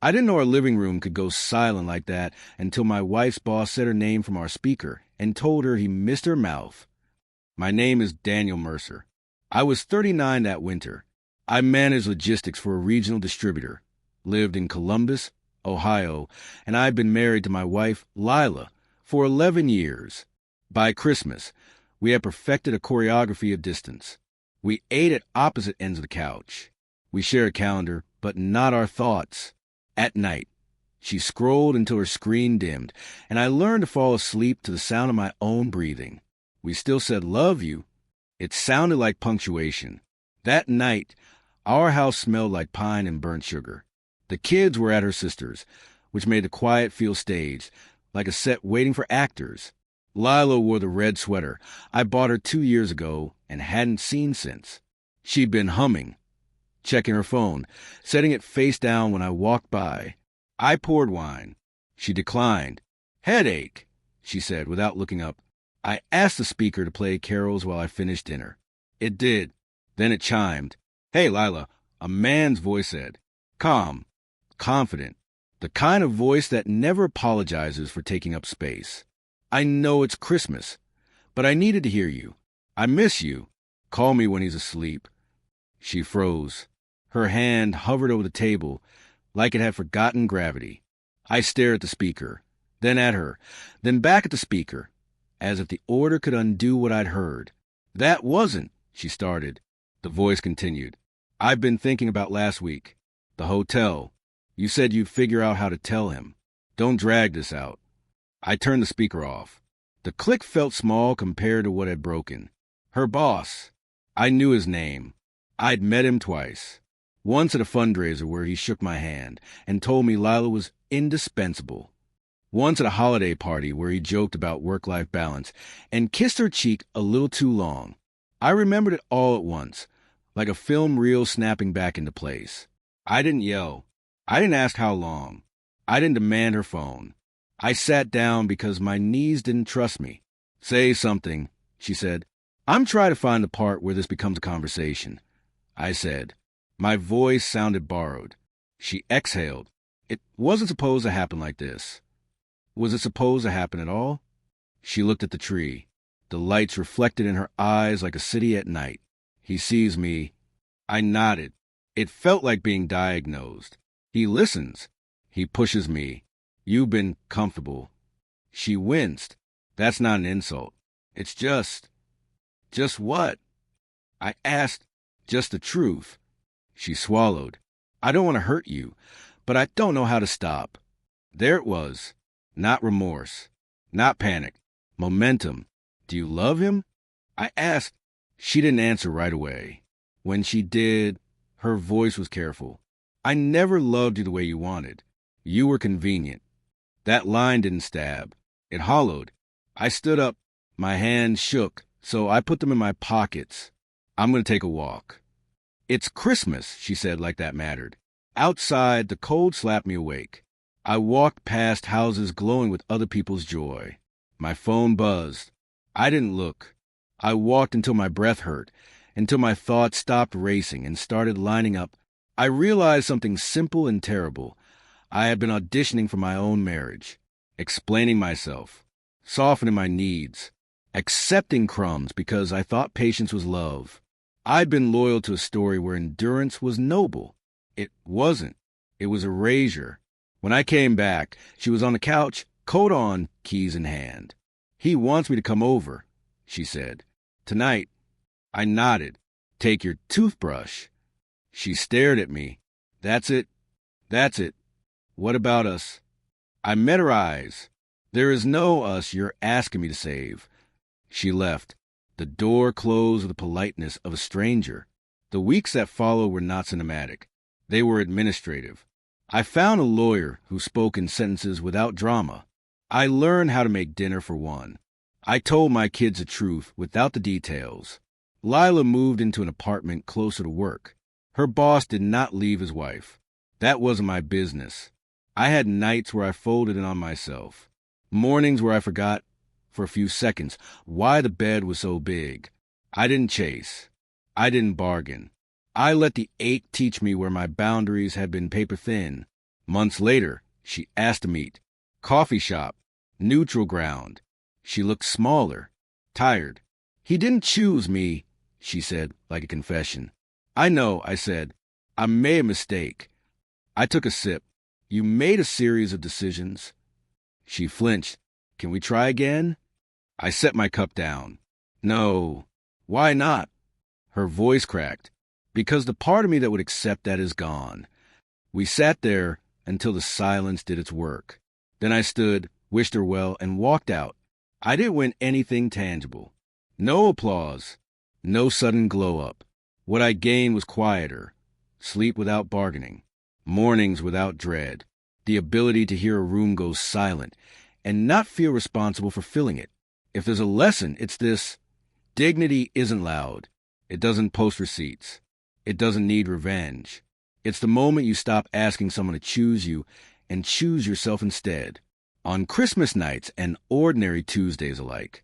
I didn't know our living room could go silent like that until my wife's boss said her name from our speaker and told her he missed her mouth. My name is Daniel Mercer. I was 39 that winter. I managed logistics for a regional distributor, lived in Columbus, Ohio, and I'd been married to my wife, Lila, for 11 years. By Christmas, we had perfected a choreography of distance. We ate at opposite ends of the couch. We shared a calendar, but not our thoughts. At night, she scrolled until her screen dimmed, and I learned to fall asleep to the sound of my own breathing. We still said, "Love you." It sounded like punctuation. That night, our house smelled like pine and burnt sugar. The kids were at her sister's, which made the quiet feel staged, like a set waiting for actors. Lila wore the red sweater I bought her 2 years ago and hadn't seen since. She'd been humming, checking her phone, setting it face down when I walked by. I poured wine. She declined. "Headache," she said without looking up. I asked the speaker to play carols while I finished dinner. It did. Then it chimed. "Hey, Lila," a man's voice said. Calm, confident, the kind of voice that never apologizes for taking up space. "I know it's Christmas, but I needed to hear you. I miss you. Call me when he's asleep." She froze. Her hand hovered over the table like it had forgotten gravity. I stared at the speaker, then at her, then back at the speaker, as if the order could undo what I'd heard. "That wasn't," she started. The voice continued. "I've been thinking about last week. The hotel. You said you'd figure out how to tell him. Don't drag this out." I turned the speaker off. The click felt small compared to what had broken. Her boss. I knew his name. I'd met him twice. Once at a fundraiser where he shook my hand and told me Lila was indispensable. Once at a holiday party where he joked about work-life balance and kissed her cheek a little too long. I remembered it all at once, like a film reel snapping back into place. I didn't yell. I didn't ask how long. I didn't demand her phone. I sat down because my knees didn't trust me. "Say something," she said. "I'm trying to find the part where this becomes a conversation," I said. My voice sounded borrowed. She exhaled. "It wasn't supposed to happen like this." Was it supposed to happen at all? She looked at the tree. The lights reflected in her eyes like a city at night. "He sees me." I nodded. It felt like being diagnosed. "He listens. He pushes me. You've been comfortable." She winced. "That's not an insult. It's just..." "Just what?" I asked. "Just the truth." She swallowed. "I don't want to hurt you, but I don't know how to stop." There it was. Not remorse. Not panic. Momentum. "Do you love him?" I asked. She didn't answer right away. When she did, her voice was careful. "I never loved you the way you wanted. You were convenient." That line didn't stab. It hollowed. I stood up. My hands shook, so I put them in my pockets. "I'm going to take a walk." "It's Christmas," she said like that mattered. Outside, the cold slapped me awake. I walked past houses glowing with other people's joy. My phone buzzed. I didn't look. I walked until my breath hurt, until my thoughts stopped racing and started lining up. I realized something simple and terrible. I had been auditioning for my own marriage, explaining myself, softening my needs, accepting crumbs because I thought patience was love. I'd been loyal to a story where endurance was noble. It wasn't. It was erasure. When I came back, she was on the couch, coat on, keys in hand. "He wants me to come over," she said. "Tonight." I nodded. "Take your toothbrush." She stared at me. "That's it. That's it. What about us?" I met her eyes. "There is no us you're asking me to save." She left. The door closed with the politeness of a stranger. The weeks that followed were not cinematic. They were administrative. I found a lawyer who spoke in sentences without drama. I learned how to make dinner for one. I told my kids the truth without the details. Lila moved into an apartment closer to work. Her boss did not leave his wife. That wasn't my business. I had nights where I folded in on myself. Mornings where I forgot, for a few seconds, why the bed was so big. I didn't chase. I didn't bargain. I let the ache teach me where my boundaries had been paper thin. Months later, she asked to meet. Coffee shop. Neutral ground. She looked smaller. Tired. "He didn't choose me," she said, like a confession. "I know," I said. "I made a mistake." I took a sip. "You made a series of decisions." She flinched. "Can we try again?" I set my cup down. "No." "Why not?" Her voice cracked. "Because the part of me that would accept that is gone." We sat there until the silence did its work. Then I stood, wished her well, and walked out. I didn't win anything tangible. No applause. No sudden glow-up. What I gained was quieter. Sleep without bargaining. Mornings without dread. The ability to hear a room go silent and not feel responsible for filling it. If there's a lesson, it's this: dignity isn't loud. It doesn't post receipts. It doesn't need revenge. It's the moment you stop asking someone to choose you and choose yourself instead. On Christmas nights and ordinary Tuesdays alike.